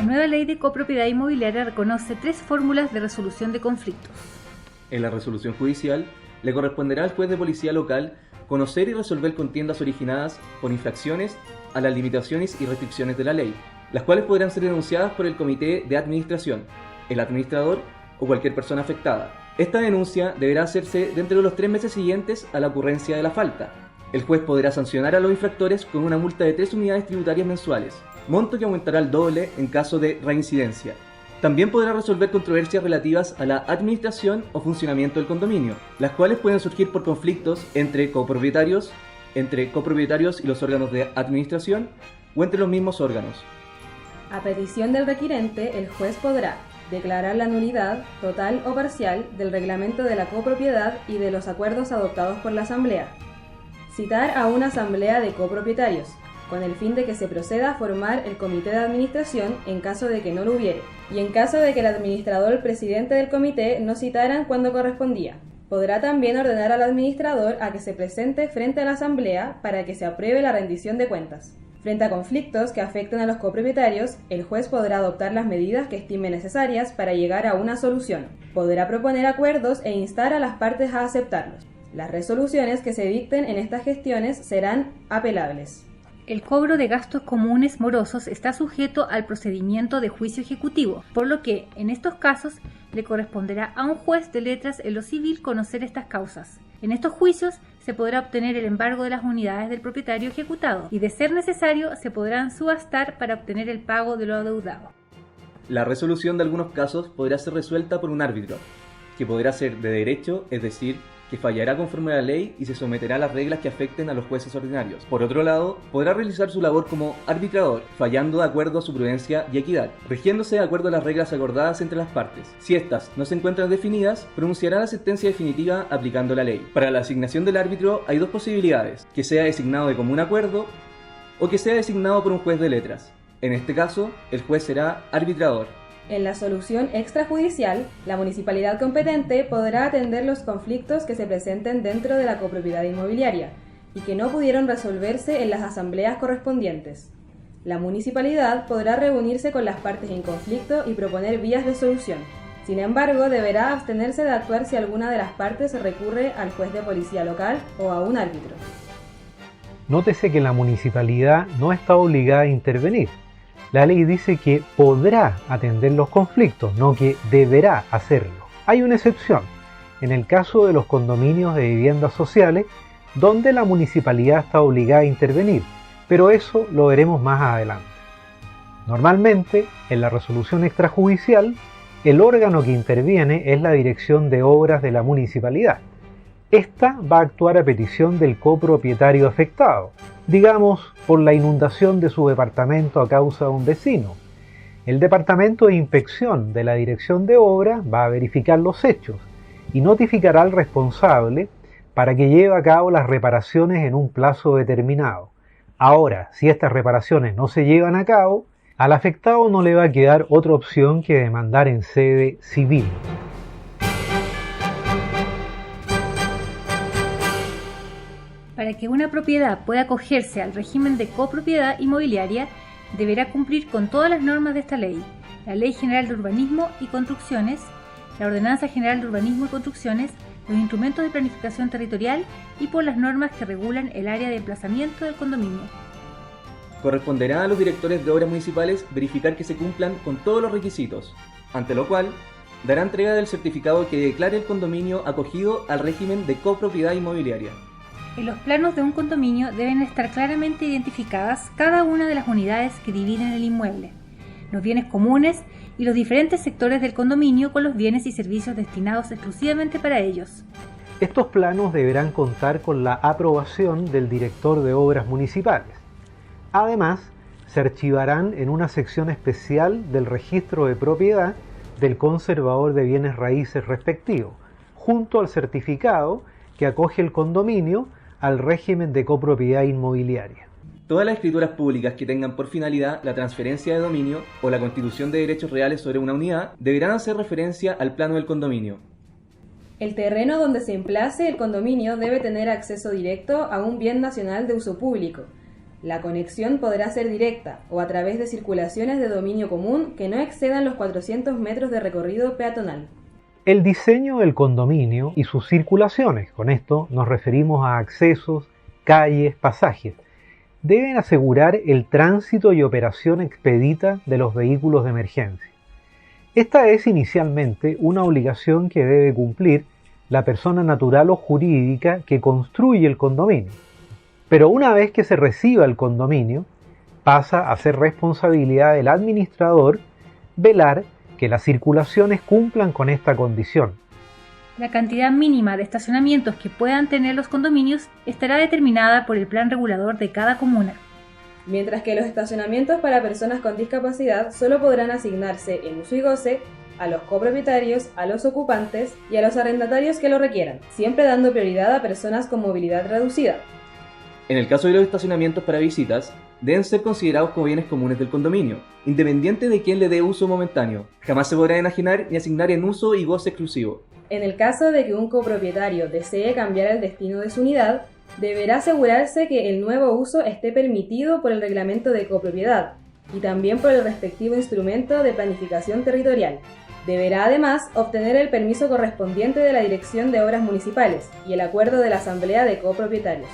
nueva ley de copropiedad inmobiliaria reconoce 3 fórmulas de resolución de conflictos. En la resolución judicial, le corresponderá al juez de policía local conocer y resolver contiendas originadas por infracciones a las limitaciones y restricciones de la ley, las cuales podrán ser denunciadas por el comité de administración, el administrador o cualquier persona afectada. Esta denuncia deberá hacerse dentro de los 3 meses siguientes a la ocurrencia de la falta. El juez podrá sancionar a los infractores con una multa de 3 unidades tributarias mensuales, monto que aumentará al doble en caso de reincidencia. También podrá resolver controversias relativas a la administración o funcionamiento del condominio, las cuales pueden surgir por conflictos entre copropietarios y los órganos de administración o entre los mismos órganos. A petición del requirente, el juez podrá declarar la nulidad, total o parcial, del reglamento de la copropiedad y de los acuerdos adoptados por la asamblea, citar a una asamblea de copropietarios, con el fin de que se proceda a formar el comité de administración en caso de que no lo hubiere, y en caso de que el administrador o el presidente del comité no citaran cuando correspondía. Podrá también ordenar al administrador a que se presente frente a la asamblea para que se apruebe la rendición de cuentas. Frente a conflictos que afecten a los copropietarios, el juez podrá adoptar las medidas que estime necesarias para llegar a una solución. Podrá proponer acuerdos e instar a las partes a aceptarlos. Las resoluciones que se dicten en estas gestiones serán apelables. El cobro de gastos comunes morosos está sujeto al procedimiento de juicio ejecutivo, por lo que, en estos casos, le corresponderá a un juez de letras en lo civil conocer estas causas. En estos juicios se podrá obtener el embargo de las unidades del propietario ejecutado y, de ser necesario, se podrán subastar para obtener el pago de lo adeudado. La resolución de algunos casos podrá ser resuelta por un árbitro, que podrá ser de derecho, es decir, que fallará conforme a la ley y se someterá a las reglas que afecten a los jueces ordinarios. Por otro lado, podrá realizar su labor como arbitrador, fallando de acuerdo a su prudencia y equidad, rigiéndose de acuerdo a las reglas acordadas entre las partes. Si éstas no se encuentran definidas, pronunciará la sentencia definitiva aplicando la ley. Para la asignación del árbitro hay 2 posibilidades: que sea designado de común acuerdo o que sea designado por un juez de letras. En este caso, el juez será arbitrador. En la solución extrajudicial, la municipalidad competente podrá atender los conflictos que se presenten dentro de la copropiedad inmobiliaria y que no pudieron resolverse en las asambleas correspondientes. La municipalidad podrá reunirse con las partes en conflicto y proponer vías de solución. Sin embargo, deberá abstenerse de actuar si alguna de las partes recurre al juez de policía local o a un árbitro. Nótese que la municipalidad no está obligada a intervenir. La ley dice que podrá atender los conflictos, no que deberá hacerlo. Hay una excepción, en el caso de los condominios de viviendas sociales, donde la municipalidad está obligada a intervenir, pero eso lo veremos más adelante. Normalmente, en la resolución extrajudicial, el órgano que interviene es la Dirección de Obras de la municipalidad. Esta va a actuar a petición del copropietario afectado, digamos por la inundación de su departamento a causa de un vecino. El departamento de inspección de la Dirección de Obras va a verificar los hechos y notificará al responsable para que lleve a cabo las reparaciones en un plazo determinado. Ahora, si estas reparaciones no se llevan a cabo, al afectado no le va a quedar otra opción que demandar en sede civil. Para que una propiedad pueda acogerse al régimen de copropiedad inmobiliaria, deberá cumplir con todas las normas de esta ley: la Ley General de Urbanismo y Construcciones, la Ordenanza General de Urbanismo y Construcciones, los instrumentos de planificación territorial y por las normas que regulan el área de emplazamiento del condominio. Corresponderá a los directores de obras municipales verificar que se cumplan con todos los requisitos, ante lo cual dará entrega del certificado que declare el condominio acogido al régimen de copropiedad inmobiliaria. En los planos de un condominio deben estar claramente identificadas cada una de las unidades que dividen el inmueble, los bienes comunes y los diferentes sectores del condominio con los bienes y servicios destinados exclusivamente para ellos. Estos planos deberán contar con la aprobación del director de obras municipales. Además, se archivarán en una sección especial del registro de propiedad del conservador de bienes raíces respectivo, junto al certificado que acoge el condominio al régimen de copropiedad inmobiliaria. Todas las escrituras públicas que tengan por finalidad la transferencia de dominio o la constitución de derechos reales sobre una unidad deberán hacer referencia al plano del condominio. El terreno donde se emplace el condominio debe tener acceso directo a un bien nacional de uso público. La conexión podrá ser directa o a través de circulaciones de dominio común que no excedan los 400 metros de recorrido peatonal. El diseño del condominio y sus circulaciones, con esto nos referimos a accesos, calles, pasajes, deben asegurar el tránsito y operación expedita de los vehículos de emergencia. Esta es inicialmente una obligación que debe cumplir la persona natural o jurídica que construye el condominio. Pero una vez que se reciba el condominio, pasa a ser responsabilidad del administrador velar que las circulaciones cumplan con esta condición. La cantidad mínima de estacionamientos que puedan tener los condominios estará determinada por el plan regulador de cada comuna. Mientras que los estacionamientos para personas con discapacidad solo podrán asignarse en uso y goce a los copropietarios, a los ocupantes y a los arrendatarios que lo requieran, siempre dando prioridad a personas con movilidad reducida. En el caso de los estacionamientos para visitas, deben ser considerados como bienes comunes del condominio, independiente de quién le dé uso momentáneo. Jamás se podrá enajenar ni asignar en uso y goce exclusivo. En el caso de que un copropietario desee cambiar el destino de su unidad, deberá asegurarse que el nuevo uso esté permitido por el reglamento de copropiedad y también por el respectivo instrumento de planificación territorial. Deberá además obtener el permiso correspondiente de la Dirección de Obras Municipales y el acuerdo de la Asamblea de Copropietarios.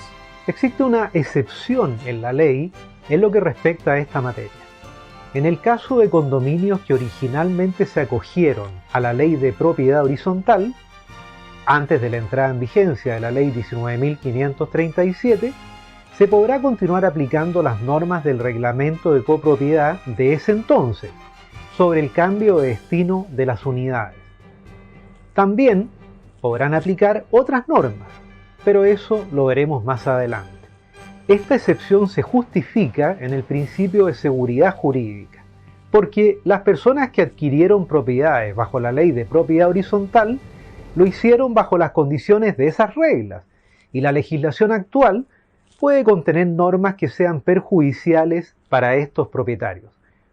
Existe una excepción en la ley en lo que respecta a esta materia. En el caso de condominios que originalmente se acogieron a la ley de propiedad horizontal, antes de la entrada en vigencia de la ley 19.537, se podrá continuar aplicando las normas del reglamento de copropiedad de ese entonces sobre el cambio de destino de las unidades. También podrán aplicar otras normas, pero eso lo veremos más adelante. Esta excepción se justifica en el principio de seguridad jurídica, porque las personas que adquirieron propiedades bajo la ley de propiedad horizontal lo hicieron bajo las condiciones de esas reglas, y la legislación actual puede contener normas que sean perjudiciales para estos propietarios.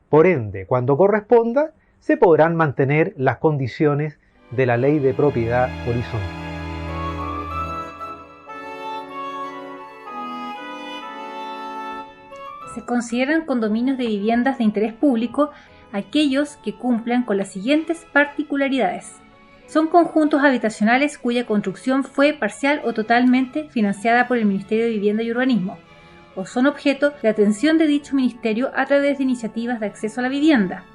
Por ende, cuando corresponda, se podrán mantener las condiciones de la ley de propiedad horizontal. Se consideran condominios de viviendas de interés público aquellos que cumplan con las siguientes particularidades. Son conjuntos habitacionales cuya construcción fue parcial o totalmente financiada por el Ministerio de Vivienda y Urbanismo, o son objeto de atención de dicho ministerio a través de iniciativas de acceso a la vivienda.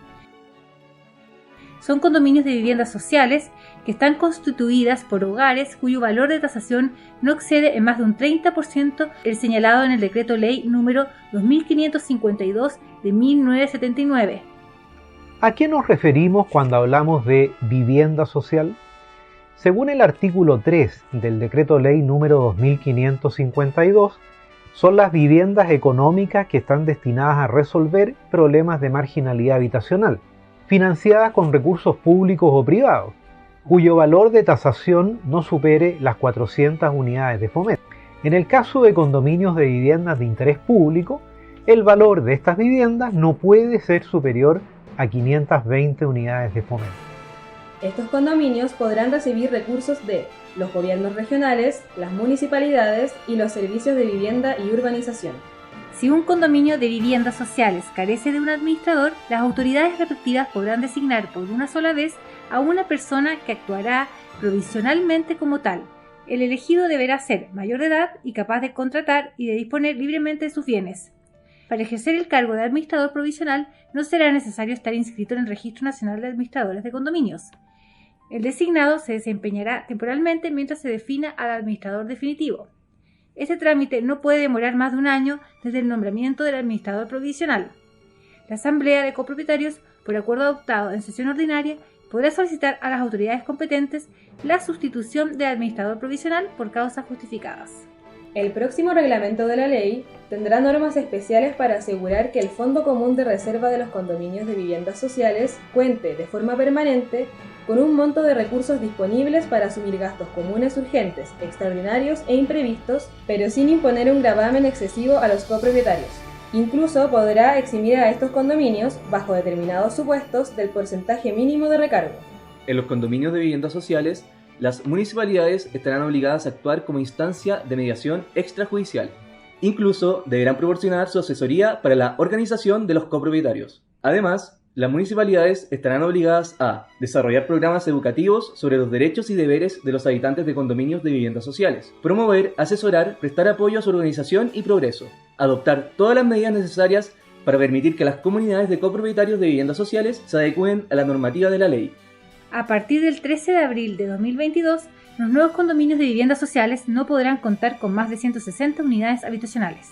Son condominios de viviendas sociales que están constituidas por hogares cuyo valor de tasación no excede en más de un 30% el señalado en el Decreto Ley número 2552 de 1979. ¿A qué nos referimos cuando hablamos de vivienda social? Según el artículo 3 del Decreto Ley número 2552, son las viviendas económicas que están destinadas a resolver problemas de marginalidad habitacional, financiadas con recursos públicos o privados, cuyo valor de tasación no supere las 400 unidades de fomento. En el caso de condominios de viviendas de interés público, el valor de estas viviendas no puede ser superior a 520 unidades de fomento. Estos condominios podrán recibir recursos de los gobiernos regionales, las municipalidades y los servicios de vivienda y urbanización. Si un condominio de viviendas sociales carece de un administrador, las autoridades respectivas podrán designar por una sola vez a una persona que actuará provisionalmente como tal. El elegido deberá ser mayor de edad y capaz de contratar y de disponer libremente de sus bienes. Para ejercer el cargo de administrador provisional no será necesario estar inscrito en el Registro Nacional de Administradores de Condominios. El designado se desempeñará temporalmente mientras se defina al administrador definitivo. Este trámite no puede demorar más de un año desde el nombramiento del administrador provisional. La Asamblea de Copropietarios, por acuerdo adoptado en sesión ordinaria, podrá solicitar a las autoridades competentes la sustitución del administrador provisional por causas justificadas. El próximo reglamento de la ley tendrá normas especiales para asegurar que el Fondo Común de Reserva de los Condominios de Viviendas Sociales cuente de forma permanente con un monto de recursos disponibles para asumir gastos comunes urgentes, extraordinarios e imprevistos, pero sin imponer un gravamen excesivo a los copropietarios. Incluso podrá eximir a estos condominios, bajo determinados supuestos, del porcentaje mínimo de recargo. En los condominios de viviendas sociales, las municipalidades estarán obligadas a actuar como instancia de mediación extrajudicial Incluso deberán proporcionar su asesoría para la organización de los copropietarios. Además, las municipalidades estarán obligadas a desarrollar programas educativos sobre los derechos y deberes de los habitantes de condominios de viviendas sociales, promover, asesorar, prestar apoyo a su organización y progreso, adoptar todas las medidas necesarias para permitir que las comunidades de copropietarios de viviendas sociales se adecúen a la normativa de la ley. A partir del 13 de abril de 2022, los nuevos condominios de viviendas sociales no podrán contar con más de 160 unidades habitacionales.